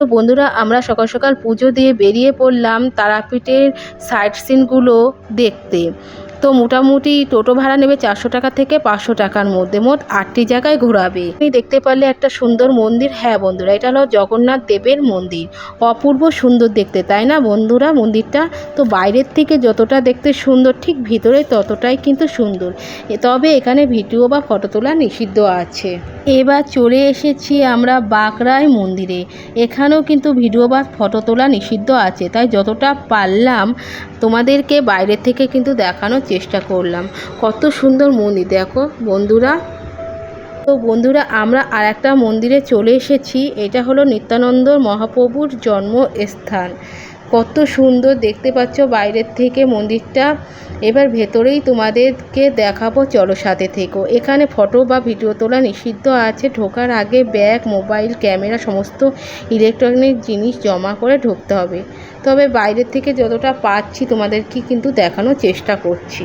তো বন্ধুরা, আমরা সকাল সকাল পুজো দিয়ে বেরিয়ে পড়লাম তারাপীঠের সাইট সিনগুলো দেখতে। তো মোটামুটি টোটো ভাড়া নেবে 400 টাকা থেকে 500 টাকার মধ্যে, মোট 8টি জায়গায় ঘোরাবে। তুমি দেখতে পারলে একটা সুন্দর মন্দির। হ্যাঁ বন্ধুরা, এটা হলো জগন্নাথ দেবের মন্দির। অপূর্ব সুন্দর দেখতে, তাই না বন্ধুরা মন্দিরটা? তো বাইরের থেকে যতটা দেখতে সুন্দর, ঠিক ভিতরে ততটাই কিন্তু সুন্দর। তবে এখানে ভিডিও বা ফটো তোলা নিষিদ্ধ আছে। এবার চলে এসেছি আমরা বাঁকড়াই মন্দিরে। এখানেও কিন্তু ভিডিও বা ফটো তোলা নিষিদ্ধ আছে, তাই যতটা পারলাম তোমাদেরকে বাইরে থেকে কিন্তু দেখানোর চেষ্টা করলাম। কত সুন্দর মন্দির দেখো বন্ধুরা। তো বন্ধুরা, আমরা আর একটা মন্দিরে চলে এসেছি। এটা হলো নিত্যানন্দ মহাপ্রভুর জন্মস্থান। কত সুন্দর দেখতে পাচ্ছ বাইরের থেকে মন্দিরটা। এবার ভেতরেই তোমাদেরকে দেখাবো, চলো সাথে থেকো। এখানে ফটো বা ভিডিও তোলা নিষিদ্ধ আছে। ঢোকার আগে ব্যাগ, মোবাইল, ক্যামেরা, সমস্ত ইলেকট্রনিক জিনিস জমা করে ঢুকতে হবে। তবে বাইরের থেকে যতটা পাচ্ছি তোমাদেরকে কিন্তু দেখানোর চেষ্টা করছি।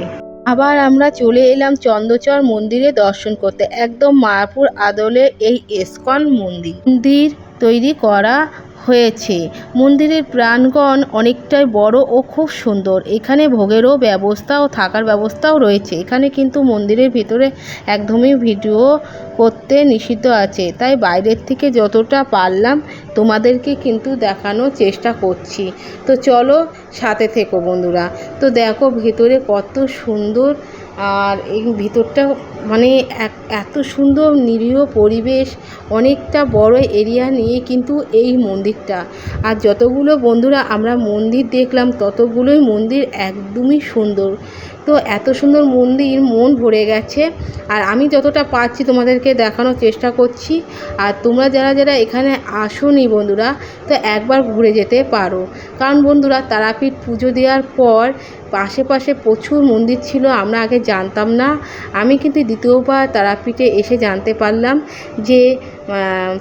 আবার আমরা চলে এলাম চন্দ্রচর মন্দিরে দর্শন করতে। একদম মায়াপুর আদলে এই ইস্কন মন্দির তৈরি করা হয়েছে। মন্দিরের প্রাঙ্গণ অনেকটাই বড় ও খুব সুন্দর। এখানে ভোগেরও ব্যবস্থা ও থাকার ব্যবস্থাও রয়েছে। এখানে কিন্তু মন্দিরের ভিতরে একদমই ভিডিও করতে নিষিদ্ধ আছে, তাই বাইরের থেকে যতটা পারলাম তোমাদেরকে কিন্তু দেখানোর চেষ্টা করছি। তো চলো সাথে থেকো বন্ধুরা। তো দেখো ভিতরে কত সুন্দর, আর এই ভিতরটা মানে এত সুন্দর নিরীহ পরিবেশ। অনেকটা বড় এরিয়া নিয়ে কিন্তু এই মন্দিরটা। আর যতগুলো বন্ধুরা আমরা মন্দির দেখলাম, ততগুলোই মন্দির একদমই সুন্দর। তো এত সুন্দর মন্দির, মন ভরে গেছে। আর আমি যতটা পারছি তোমাদেরকে দেখানোর চেষ্টা করছি। আর তোমরা যারা যারা এখানে আসোনি বন্ধুরা, তো একবার ঘুরে যেতে পারো। কারণ বন্ধুরা, তারাপীঠ পুজো দেওয়ার পর আশেপাশে প্রচুর মন্দির ছিল, আমরা আগে জানতাম না। আমি কিন্তু দ্বিতীয়বার তারাপীঠে এসে জানতে পারলাম যে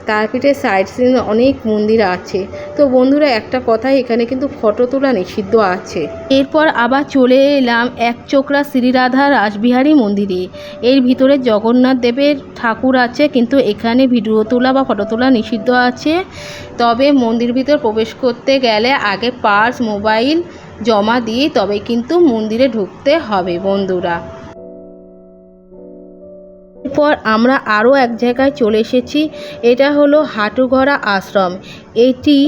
তারাপীঠের সাইড সিন অনেক মন্দির আছে। তো বন্ধুরা, একটা কথাই, এখানে কিন্তু ফটো তোলা নিষিদ্ধ আছে। এরপর আবার চলে এলাম একচোখরা শ্রীরাধা রাসবিহারী মন্দিরে। এর ভিতরে জগন্নাথ দেবের ঠাকুর আছে, কিন্তু এখানে ভিডিও তোলা বা ফটো তোলা নিষিদ্ধ আছে। তবে মন্দির ভিতর প্রবেশ করতে গেলে আগে পার্স, মোবাইল জমা দিয়ে তবে কিন্তু মন্দিরে ঢুকতে হবে বন্ধুরা। এরপর আমরা আরও এক জায়গায় চলে এসেছি। এটা হলো হাটুঘরা আশ্রম। এটি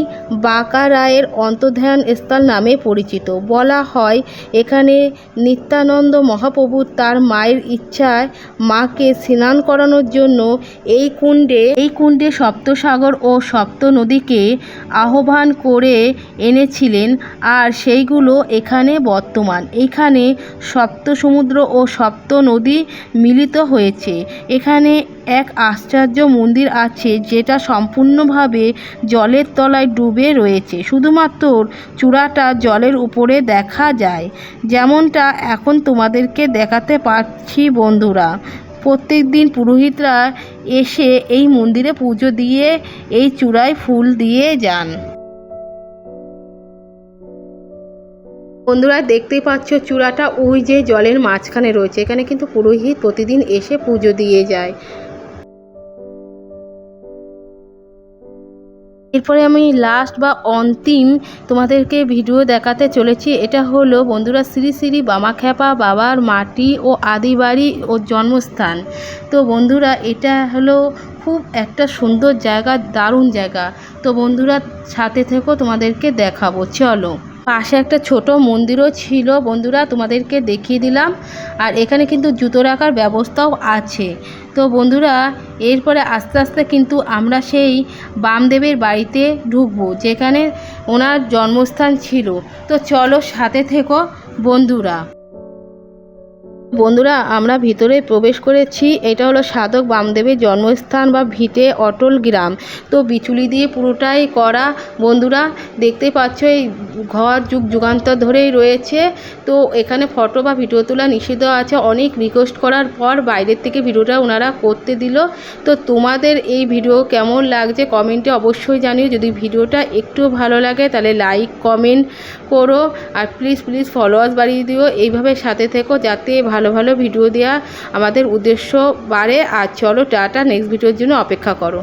বাঁকড়াইয়ের অন্তর্ধান স্থল নামে পরিচিত। বলা হয় এখানে নিত্যানন্দ মহাপ্রভু তার মায়ের ইচ্ছায় মাকে স্নান করানোর জন্য এই কুণ্ডে সপ্তসাগর ও সপ্ত নদীকে আহ্বান করে এনেছিলেন, আর সেইগুলো এখানে বর্তমান। এখানে সপ্ত সমুদ্র ও সপ্ত নদী মিলিত হয়েছে। এখানে এক আশ্চর্য মন্দির আছে, যেটা সম্পূর্ণভাবে জলের তলায় ডুবে রয়েছে। শুধুমাত্র চূড়াটা জলের উপরে দেখা যায়, যেমনটা এখন তোমাদেরকে দেখাতে পারছি বন্ধুরা। প্রত্যেক দিন পুরোহিতরা এসে এই মন্দিরে পুজো দিয়ে এই চূড়ায় ফুল দিয়ে যান। বন্ধুরা, দেখতেই পাচ্ছ চূড়াটা ওই যে জলের মাঝখানে রয়েছে। এখানে কিন্তু পুরোহিত প্রতিদিন এসে পুজো দিয়ে যায়। এরপরে আমি লাস্ট বা অন্তিম তোমাদেরকে ভিডিও দেখাতে চলেছি। এটা হলো বন্ধুরা শ্রী শ্রী বামাখ্যাপা বাবার মাটি ও আদি বাড়ি ও জন্মস্থান। তো বন্ধুরা, এটা হলো খুব একটা সুন্দর জায়গা, দারুণ জায়গা। তো বন্ধুরা সাথে থেকো, তোমাদেরকে দেখাবো। চলো, পাশে একটা ছোট মন্দিরও ছিল বন্ধুরা, তোমাদেরকে দেখিয়ে দিলাম। আর এখানে কিন্তু জুতো রাখার ব্যবস্থাও আছে। তো বন্ধুরা, এরপরে আস্তে আস্তে কিন্তু আমরা সেই বামদেবের বাড়িতে ঢুকবো, যেখানে ওনার জন্মস্থান ছিল। তো চলো সাথে থেকো বন্ধুরা। বন্ধুরা, আমরা ভিতরে প্রবেশ করেছি। এটা হলো সাধক বামদেবের জন্মস্থান বা ভিটে অটল গ্রাম। তো বিচুলি দিয়ে পুরোটাই করা বন্ধুরা, দেখতে পাচ্ছ এই ঘর যুগ যুগান্তর ধরেই রয়েছে। তো এখানে ফটো বা ভিডিও তোলা নিষিদ্ধ আছে। অনেক রিকোয়েস্ট করার পর বাইরের থেকে ভিডিওটা ওনারা করতে দিল। তো তোমাদের এই ভিডিও কেমন লাগছে কমেন্টে অবশ্যই জানিও। যদি ভিডিওটা একটু ভালো লাগে তাহলে লাইক কমেন্ট করো, আর প্লিজ প্লিজ ফলোয়ার্স বাড়িয়ে দিও। এইভাবে সাথে থেকো, যাতে ভালো ভালো ভিডিও দেওয়া আমাদের উদ্দেশ্য বাড়ে। আর চলো টাটা, নেক্সট ভিডিওর জন্য অপেক্ষা করো।